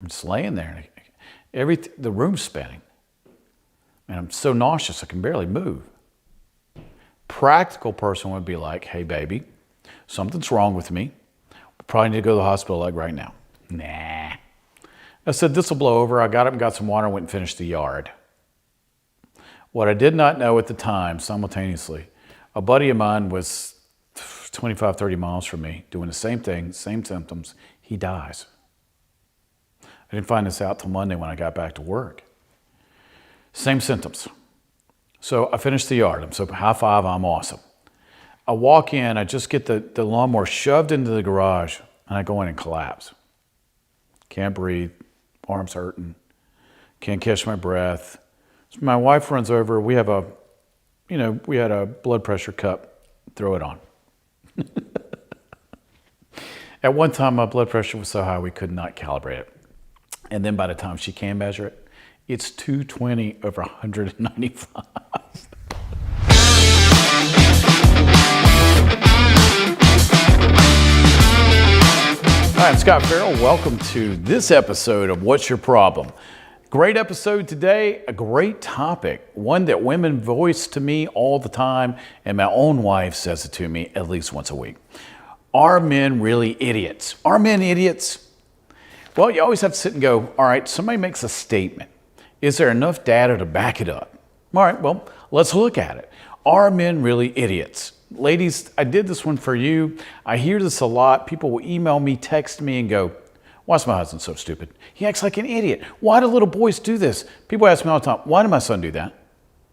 I'm just laying there. The room's spinning. And I'm so nauseous I can barely move. Practical person would be like, hey, baby, something's wrong with me. We probably need to go to the hospital like right now. Nah. I said, this will blow over. I got up and got some water and went and finished the yard. What I did not know at the time, simultaneously, a buddy of mine was 25, 30 miles from me doing the same thing, same symptoms. He dies. I didn't find this out till Monday when I got back to work. Same symptoms. So I finished the yard. I'm so high five, I'm awesome. I walk in, I just get the lawnmower shoved into the garage, and I go in and collapse. Can't breathe, arms hurting, can't catch my breath. So my wife runs over, we had a blood pressure cup, throw it on. At one time, my blood pressure was so high we could not calibrate it. And then by the time she can measure it, it's 220 over 195. All right, I'm Scott Farrell. Welcome to this episode of What's Your Problem? Great episode today, a great topic, one that women voice to me all the time, and my own wife says it to me at least once a week. Are men really idiots? Are men idiots? Well, you always have to sit and go, all right, somebody makes a statement. Is there enough data to back it up? All right, well, let's look at it. Are men really idiots? Ladies, I did this one for you. I hear this a lot. People will email me, text me, and go, why is my husband so stupid? He acts like an idiot. Why do little boys do this? People ask me all the time, why did my son do that?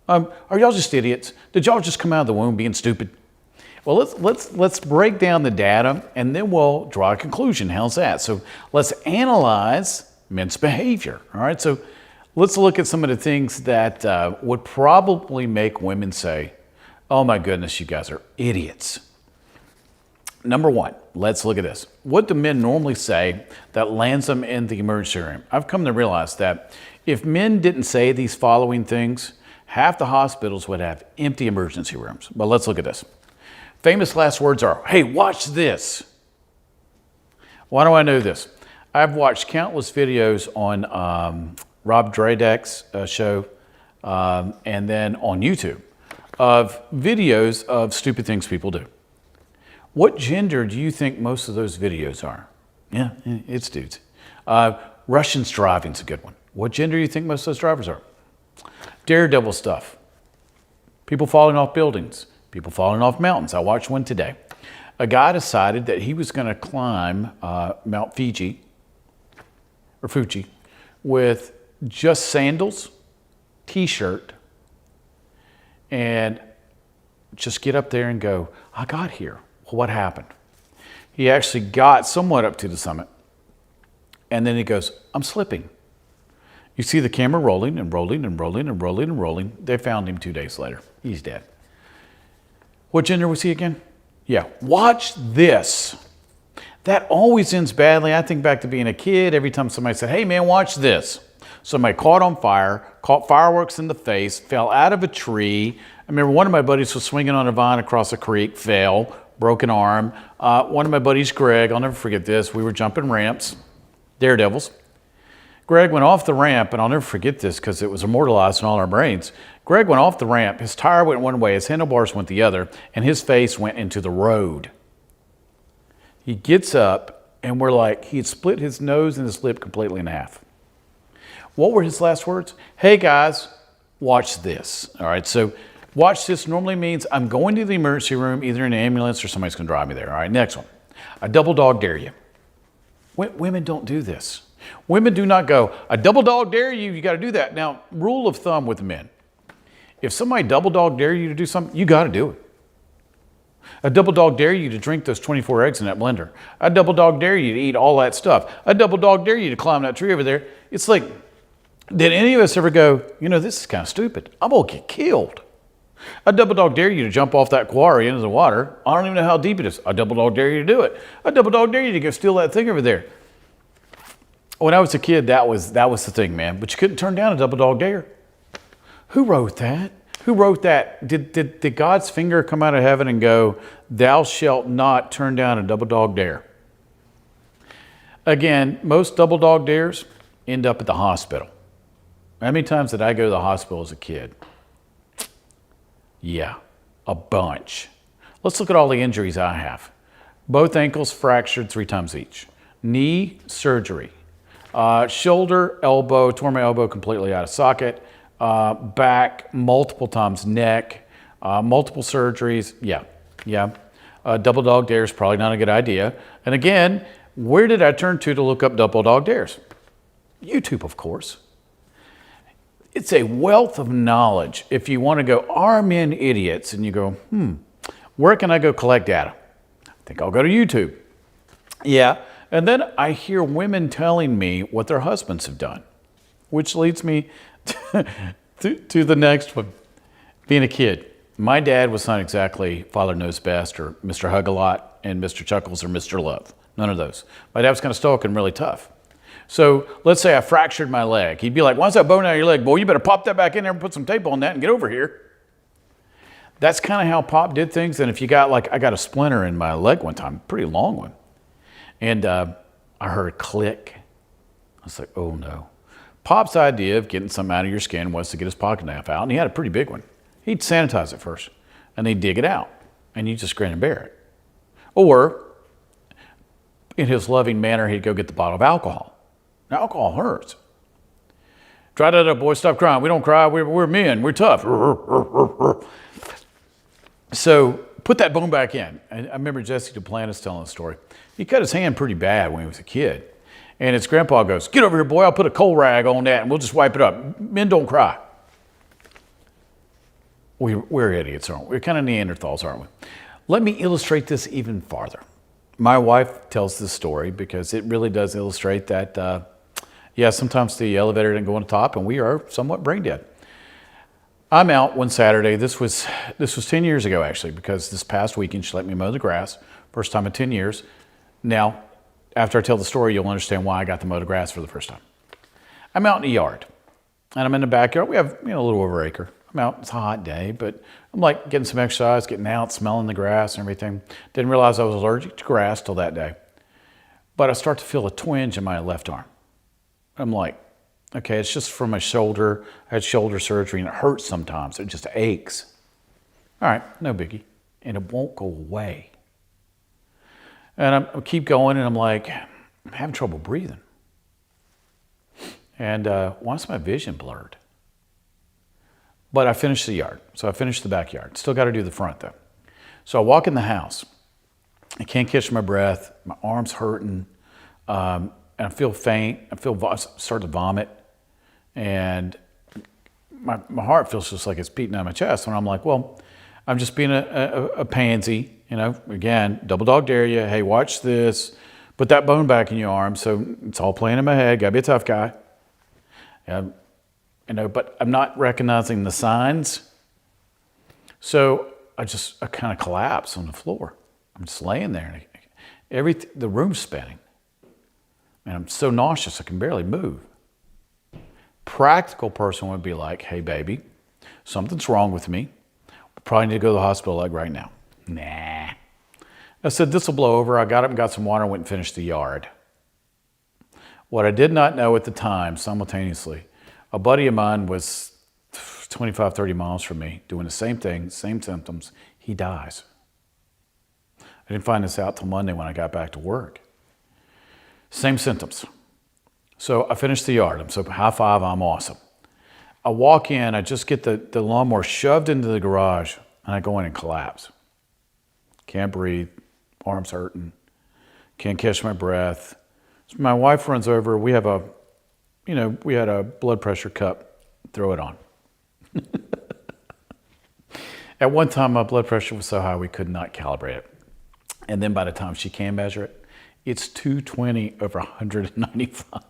Are y'all just idiots? Did y'all just come out of the womb being stupid? Well, let's break down the data, and then we'll draw a conclusion. How's that? So let's analyze men's behavior. All right, so let's look at some of the things that would probably make women say, oh my goodness, you guys are idiots. Number one, let's look at this. What do men normally say that lands them in the emergency room? I've come to realize that if men didn't say these following things, half the hospitals would have empty emergency rooms. But let's look at this. Famous last words are, hey, watch this. Why do I know this? I've watched countless videos on Rob Dyrdek's show and then on YouTube of videos of stupid things people do. What gender do you think most of those videos are? Yeah, it's dudes. Russians driving's a good one. What gender do you think most of those drivers are? Daredevil stuff. People falling off buildings. People falling off mountains. I watched one today. A guy decided that he was going to climb Mount Fuji with just sandals, t-shirt, and just get up there and go, I got here. Well, what happened? He actually got somewhat up to the summit, and then he goes, I'm slipping. You see the camera rolling and rolling and rolling and rolling and rolling. They found him 2 days later. He's dead. What gender was he again? Yeah, watch this. That always ends badly. I think back to being a kid. Every time somebody said, hey man, watch this. Somebody caught on fire, caught fireworks in the face, fell out of a tree. I remember one of my buddies was swinging on a vine across a creek, fell, broken arm. One of my buddies, Greg, I'll never forget this. We were jumping ramps, daredevils. Greg went off the ramp, and I'll never forget this because it was immortalized in all our brains. Greg went off the ramp, his tire went one way, his handlebars went the other, and his face went into the road. He gets up, and we're like, he had split his nose and his lip completely in half. What were his last words? Hey guys, watch this. All right, so watch this normally means I'm going to the emergency room, either in an ambulance or somebody's gonna drive me there. All right, next one. I double dog dare you. Women don't do this. Women do not go, I double dog dare you, you gotta do that. Now, rule of thumb with men, if somebody double dog dare you to do something, you gotta do it. I double dog dare you to drink those 24 eggs in that blender. I double dog dare you to eat all that stuff. I double dog dare you to climb that tree over there. It's like, did any of us ever go, you know, this is kind of stupid. I'm gonna get killed. I double dog dare you to jump off that quarry into the water. I don't even know how deep it is. I double dog dare you to do it. I double dog dare you to go steal that thing over there. When I was a kid, that was the thing, man. But you couldn't turn down a double dog dare. Who wrote that? Who wrote that? Did God's finger come out of heaven and go, thou shalt not turn down a double dog dare? Again, most double dog dares, end up at the hospital. How many times did I go to the hospital as a kid? Yeah, a bunch. Let's look at all the injuries I have. Both ankles fractured 3 times each. Knee, surgery. Shoulder, elbow, tore my elbow completely out of socket. Back, multiple times. Neck, multiple surgeries. Yeah. Double dog dare is probably not a good idea. And again, where did I turn to look up double dog dares? YouTube, of course. It's a wealth of knowledge. If you want to go, are men idiots? And you go, where can I go collect data? I think I'll go to YouTube. Yeah. And then I hear women telling me what their husbands have done, which leads me to the next one. Being a kid, my dad was not exactly Father Knows Best or Mr. Hug-a-Lot and Mr. Chuckles or Mr. Love. None of those. My dad was kind of stoic and really tough. So let's say I fractured my leg. He'd be like, why's that bone out of your leg? Boy, you better pop that back in there and put some tape on that and get over here. That's kind of how Pop did things. And if you got I got a splinter in my leg one time, pretty long one. And I heard a click. I was like, oh no. Pop's idea of getting something out of your skin was to get his pocket knife out. And he had a pretty big one. He'd sanitize it first and they'd dig it out. And you just grin and bear it. Or in his loving manner, he'd go get the bottle of alcohol. Now, alcohol hurts. Try that up, boy. Stop crying. We don't cry. We're men. We're tough. So put that bone back in. I remember Jesse Duplantis telling the story. He cut his hand pretty bad when he was a kid. And his grandpa goes, get over here, boy. I'll put a coal rag on that and we'll just wipe it up. Men don't cry. We're idiots, aren't we? We're kind of Neanderthals, aren't we? Let me illustrate this even farther. My wife tells this story because it really does illustrate that, sometimes the elevator didn't go on the top and we are somewhat brain dead. I'm out one Saturday. This was 10 years ago, actually, because this past weekend she let me mow the grass. First time in 10 years. Now, after I tell the story, you'll understand why I got to mow the grass for the first time. I'm out in the yard and I'm in the backyard. We have a little over an acre. I'm out, it's a hot day, but I'm like getting some exercise, getting out, smelling the grass and everything. Didn't realize I was allergic to grass till that day. But I start to feel a twinge in my left arm. I'm like, okay, it's just from my shoulder. I had shoulder surgery and it hurts sometimes. It just aches. All right, no biggie. And it won't go away. And I keep going and I'm like, I'm having trouble breathing. And why is my vision blurred? But I finished the yard. So I finished the backyard. Still got to do the front though. So I walk in the house. I can't catch my breath. My arm's hurting. And I feel faint. I start to vomit. And my heart feels just like it's beating out of my chest. And I'm like, well, I'm just being a pansy. Again, double dog dare you. Hey, watch this. Put that bone back in your arm. So it's all playing in my head. Gotta be a tough guy. But I'm not recognizing the signs. So I kind of collapse on the floor. I'm just laying there. And the room's spinning. And I'm so nauseous I can barely move. Practical person would be like, hey, baby, something's wrong with me. We probably need to go to the hospital like right now. Nah. I said, this will blow over. I got up and got some water and went and finished the yard. What I did not know at the time, simultaneously, a buddy of mine was 25, 30 miles from me doing the same thing, same symptoms. He dies. I didn't find this out till Monday when I got back to work. Same symptoms. So I finished the yard. I'm so high five, I'm awesome. I walk in, I just get the lawnmower shoved into the garage and I go in and collapse. Can't breathe, arms hurting, can't catch my breath. So my wife runs over, we had a blood pressure cup, throw it on. At one time, my blood pressure was so high we could not calibrate it. And then by the time she can measure it, it's 220 over 195.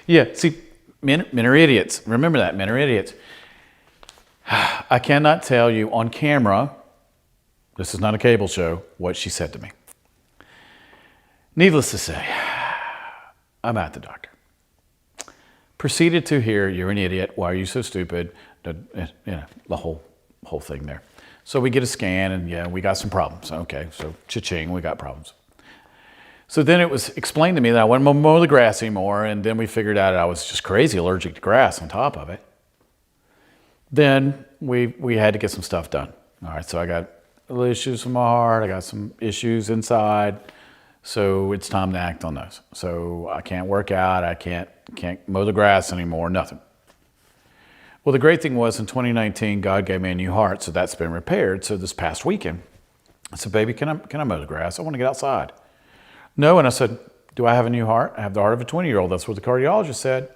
Yeah, see, men are idiots. Remember that, men are idiots. I cannot tell you on camera, this is not a cable show, what she said to me. Needless to say, I'm at the doctor. Proceeded to hear, you're an idiot, why are you so stupid? The whole thing there. So we get a scan and yeah, we got some problems. Okay, so cha-ching, we got problems. So then it was explained to me that I wouldn't mow the grass anymore, and then we figured out I was just crazy allergic to grass on top of it. Then we had to get some stuff done. All right, so I got little issues with my heart, I got some issues inside, so it's time to act on those. So I can't work out, I can't mow the grass anymore, nothing. Well, the great thing was in 2019, God gave me a new heart, so that's been repaired. So this past weekend, I said, baby, can I mow the grass? I want to get outside. No, and I said, do I have a new heart? I have the heart of a 20-year-old. That's what the cardiologist said.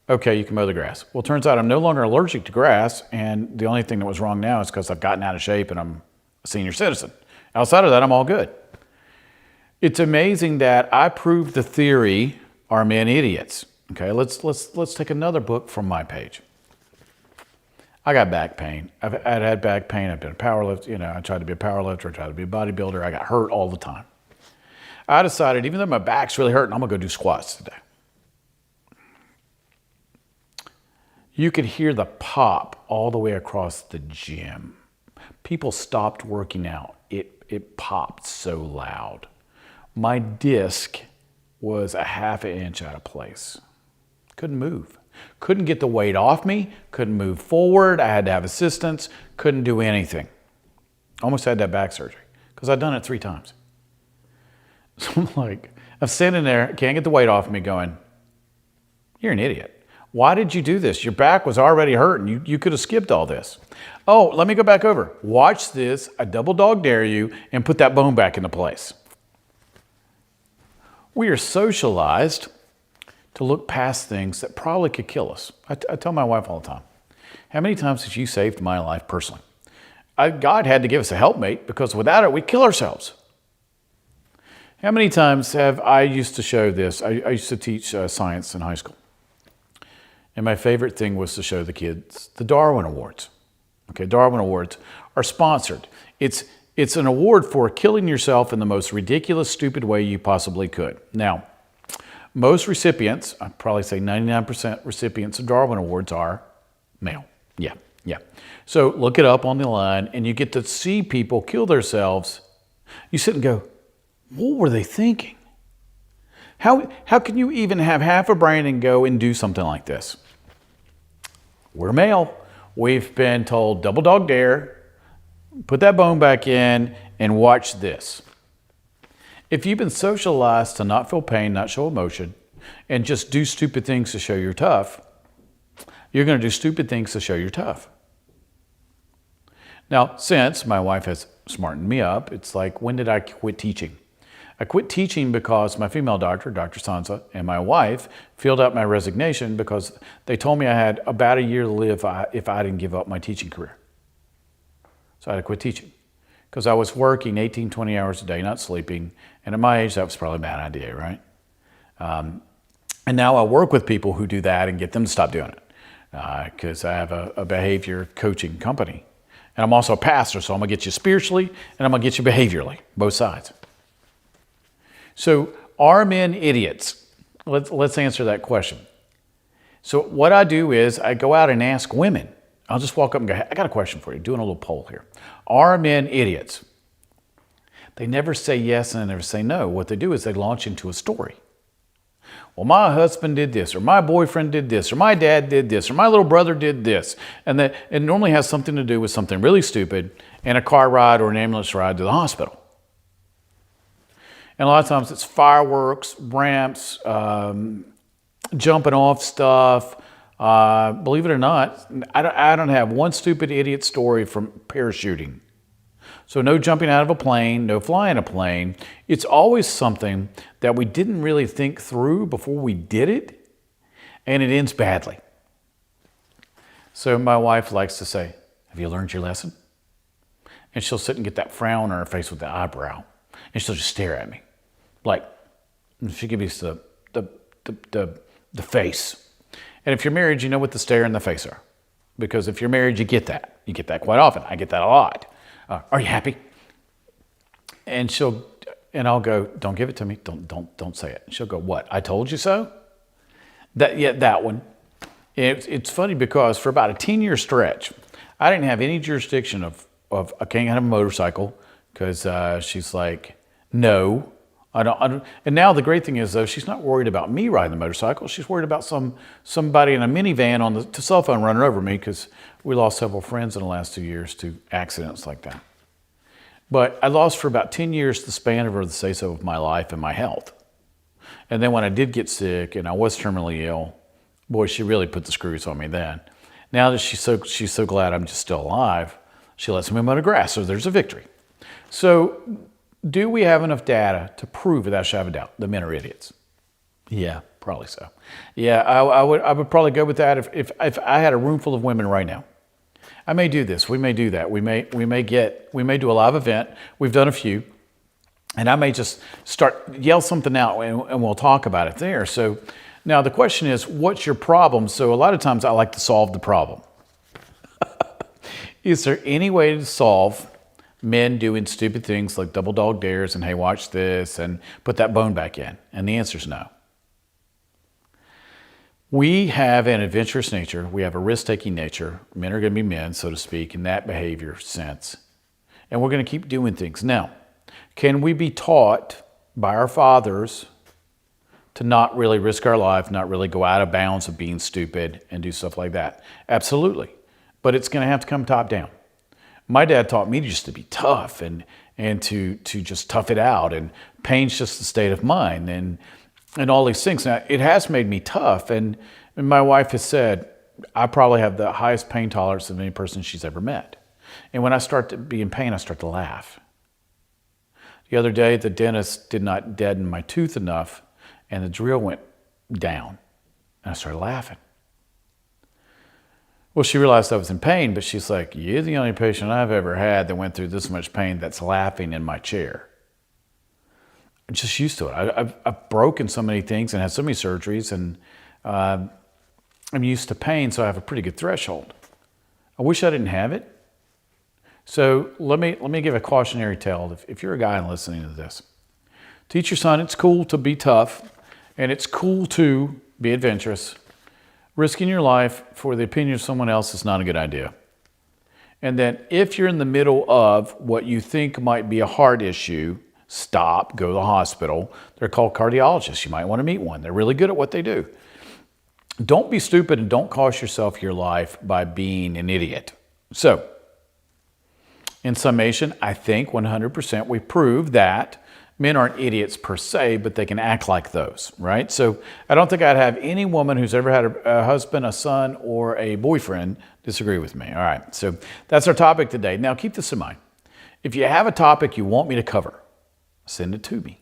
Okay, you can mow the grass. Well, it turns out I'm no longer allergic to grass, and the only thing that was wrong now is because I've gotten out of shape and I'm a senior citizen. Outside of that, I'm all good. It's amazing that I proved the theory, are men idiots? Okay, let's take another book from my page. I got back pain. I'd had back pain. I've been a powerlifter. I tried to be a powerlifter. I tried to be a bodybuilder. I got hurt all the time. I decided, even though my back's really hurting, I'm gonna go do squats today. You could hear the pop all the way across the gym. People stopped working out. It popped so loud. My disc was a half an inch out of place. Couldn't move. Couldn't get the weight off me. Couldn't move forward. I had to have assistance. Couldn't do anything. Almost had that back surgery because I'd done it 3 times. So I'm standing there, can't get the weight off me going, you're an idiot. Why did you do this? Your back was already hurting. You could have skipped all this. Oh, let me go back over. Watch this. I double dog dare you and put that bone back into place. We are socialized to look past things that probably could kill us. I tell my wife all the time, how many times have you saved my life personally? God had to give us a helpmate because without it, we'd kill ourselves. How many times have I used to show this? I used to teach science in high school. And my favorite thing was to show the kids the Darwin Awards. Okay, Darwin Awards are sponsored. It's an award for killing yourself in the most ridiculous, stupid way you possibly could. Now, most recipients, I'd probably say 99% recipients of Darwin Awards are male. Yeah. So look it up on the line and you get to see people kill themselves. You sit and go, what were they thinking? How can you even have half a brain and go and do something like this? We're male. We've been told double dog dare, put that bone back in, and watch this. If you've been socialized to not feel pain, not show emotion, and just do stupid things to show you're tough, you're going to do stupid things to show you're tough. Now, since my wife has smartened me up, it's like, when did I quit teaching? I quit teaching because my female doctor, Dr. Sansa, and my wife filled out my resignation because they told me I had about a year to live if I didn't give up my teaching career. So I had to quit teaching because I was working 18, 20 hours a day, not sleeping. And at my age, that was probably a bad idea, right? And now I work with people who do that and get them to stop doing it because I have a behavior coaching company. And I'm also a pastor, so I'm going to get you spiritually and I'm going to get you behaviorally, both sides. So are men idiots? Let's answer that question. So what I do is I go out and ask women. I'll just walk up and go, I got a question for you, doing a little poll here. Are men idiots? They never say yes and they never say no. What they do is they launch into a story. Well, my husband did this, or my boyfriend did this, or my dad did this, or my little brother did this. And that it normally has something to do with something really stupid and a car ride or an ambulance ride to the hospital. And a lot of times it's fireworks, ramps, jumping off stuff. Believe it or not, I don't have one stupid idiot story from parachuting. So no jumping out of a plane, no flying a plane. It's always something that we didn't really think through before we did it, and it ends badly. So my wife likes to say, have you learned your lesson? And she'll sit and get that frown on her face with the eyebrow, and she'll just stare at me. Like, she gives me the face. And if you're married, you know what the stare and the face are. Because if you're married, you get that. You get that quite often. I get that a lot. Are you happy? And I'll go, don't give it to me. Don't say it. And she'll go, what? I told you so? That one. It's funny because for about a 10-year stretch, I didn't have any jurisdiction of I can't have a motorcycle because she's like, no, And now the great thing is, though, she's not worried about me riding the motorcycle. She's worried about somebody in a minivan on the cell phone running over me, because we lost several friends in the last 2 years to accidents like that. But I lost for about 10 years the span of her to say so of my life and my health. And then when I did get sick and I was terminally ill, boy, she really put the screws on me then. Now that she's so glad I'm just still alive, she lets me mow the grass, so there's a victory. So do we have enough data to prove, without a shadow of a doubt, that men are idiots? Yeah, probably so. Yeah, I would probably go with that if I had a room full of women right now. I may do this. We may do that. We may do a live event. We've done a few, and I may just yell something out, and we'll talk about it there. So now the question is, what's your problem? So a lot of times I like to solve the problem. Is there any way to solve men doing stupid things like double dog dares and, hey, watch this, and put that bone back in? And the answer is no. We have an adventurous nature. We have a risk-taking nature. Men are going to be men, so to speak, in that behavior sense. And we're going to keep doing things. Now, can we be taught by our fathers to not really risk our life, not really go out of bounds of being stupid and do stuff like that? Absolutely. But it's going to have to come top down. My dad taught me just to be tough and to just tough it out. And pain's just a state of mind. And all these things. Now, it has made me tough, and my wife has said I probably have the highest pain tolerance of any person she's ever met. And when I start to be in pain, I start to laugh. The other day, the dentist did not deaden my tooth enough, and the drill went down, and I started laughing. Well, she realized I was in pain, but she's like, "You're the only patient I've ever had that went through this much pain that's laughing in my chair." I'm just used to it. I've broken so many things and had so many surgeries, and I'm used to pain, so I have a pretty good threshold. I wish I didn't have it. So let me give a cautionary tale. If you're a guy and listening to this, teach your son it's cool to be tough, and it's cool to be adventurous. Risking your life for the opinion of someone else is not a good idea. And then if you're in the middle of what you think might be a heart issue, stop, go to the hospital. They're called cardiologists. You might want to meet one. They're really good at what they do. Don't be stupid, and don't cost yourself your life by being an idiot. So, in summation, I think 100% we prove that men aren't idiots per se, but they can act like those, right? So I don't think I'd have any woman who's ever had a husband, a son, or a boyfriend disagree with me. All right, so that's our topic today. Now, keep this in mind. If you have a topic you want me to cover, send it to me.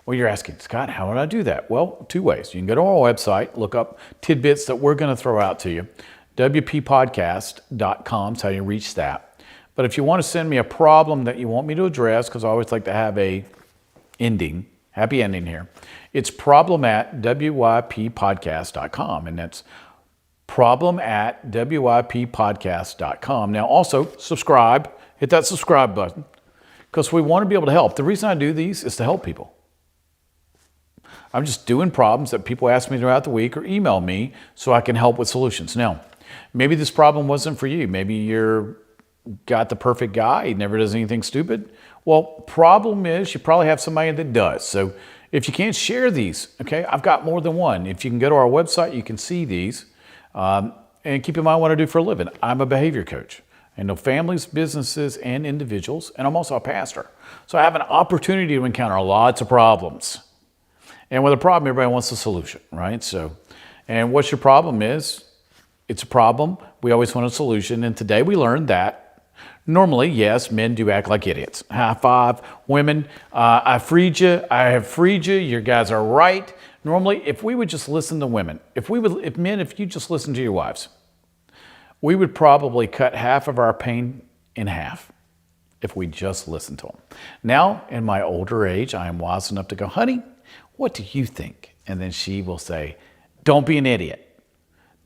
Well, you're asking, Scott, how would I do that? Well, two ways. You can go to our website, look up tidbits that we're going to throw out to you. wppodcast.com is how you reach that. But if you want to send me a problem that you want me to address, because I always like to have a happy ending here, it's problem@wyppodcast.com, and that's problem@wyppodcast.com. Now, also subscribe. Hit that subscribe button, because we want to be able to help. The reason I do these is to help people. I'm just doing problems that people ask me throughout the week or email me so I can help with solutions. Now, maybe this problem wasn't for you. Maybe you're got the perfect guy. He never does anything stupid. Well, problem is you probably have somebody that does. So if you can't share these, okay, I've got more than one. If you can go to our website, you can see these. And keep in mind what I do for a living. I'm a behavior coach. I know families, businesses, and individuals, and I'm also a pastor. So I have an opportunity to encounter lots of problems. And with a problem, everybody wants a solution, right? So, and what's your problem is, it's a problem. We always want a solution. And today we learned that normally, yes, men do act like idiots. High five, women. I have freed you. You guys are right. Normally, if we would just listen to women, if you just listen to your wives, we would probably cut half of our pain in half if we just listened to them. Now, in my older age, I am wise enough to go, honey, what do you think? And then she will say, don't be an idiot.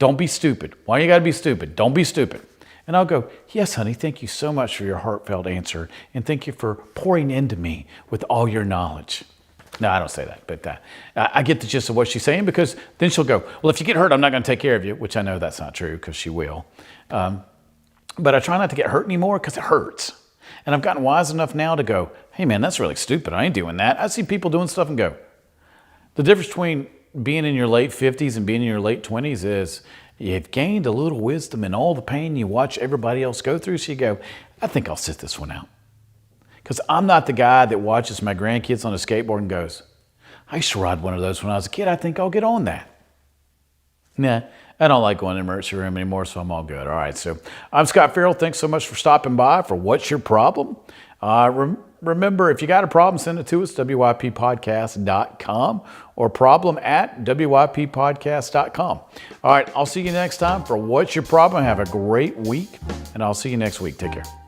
Don't be stupid. Why you gotta be stupid? Don't be stupid. And I'll go, yes, honey, thank you so much for your heartfelt answer. And thank you for pouring into me with all your knowledge. No, I don't say that, but I get the gist of what she's saying, because then she'll go, well, if you get hurt, I'm not going to take care of you, which I know that's not true, because she will. But I try not to get hurt anymore because it hurts. And I've gotten wise enough now to go, hey man, that's really stupid. I ain't doing that. I see people doing stuff and go, the difference between being in your late 50s and being in your late 20s is you've gained a little wisdom in all the pain you watch everybody else go through. So you go, I think I'll sit this one out. Because I'm not the guy that watches my grandkids on a skateboard and goes, I used to ride one of those when I was a kid. I think I'll get on that. Nah, I don't like going to the emergency room anymore, so I'm all good. All right, so I'm Scott Farrell. Thanks so much for stopping by for What's Your Problem? Remember, if you got a problem, send it to us, wyppodcast.com or problem@wyppodcast.com. All right, I'll see you next time for What's Your Problem? Have a great week, and I'll see you next week. Take care.